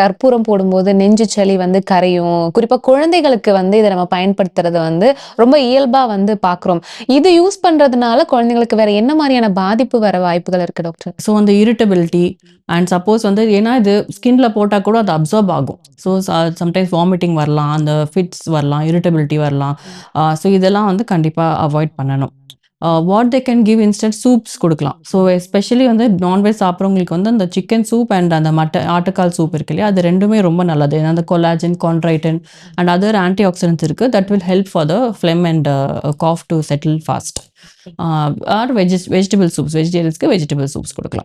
கற்பூரம் போடும்போது நெஞ்சு சளி வந்து கரையும். குறிப்பா குழந்தைகளுக்கு வந்து இத நம்ம பயன்படுத்துறத வந்து ரொம்ப இயல்பா வந்து பார்க்குறோம். இது யூஸ் பண்றதுனால குழந்தைங்களுக்கு வேற என்ன மாரியான பாதிப்பு வர வாய்ப்புகள் இருக்கு டாக்டர்? ஸோ அந்த இரிட்டபிலிட்டி அண்ட் சப்போஸ் வந்து ஏன்னா இது ஸ்கின்ல போட்டால் கூட அது அப்சார்ப் ஆகும். ஸோ சம்டைம்ஸ் வாமிட்டிங் வரலாம், அந்த ஃபிட்ஸ் வரலாம், இரிட்டபிலிட்டி வரலாம். ஸோ இதெல்லாம் வந்து கண்டிப்பாக அவாய்ட் பண்ணணும். What they can give instant soups கொடுக்கலாம். ஸோ எஸ்பெஷலி வந்து நான்வெஜ் சாப்பிட்றவங்களுக்கு வந்து அந்த சிக்கன் சூப் அண்ட் அந்த ஆட்டுக்கால் சூப் இருக்கு இல்லையா, அது ரெண்டுமே ரொம்ப நல்லது. ஏன்னா அந்த collagen, chondroitin and other antioxidants இருக்குது. That will help for the phlegm and cough to settle fast. Or vegetable soups, வெஜிடேரியன்ஸ்க்கு வெஜிடபிள் சூப்ஸ் கொடுக்கலாம்.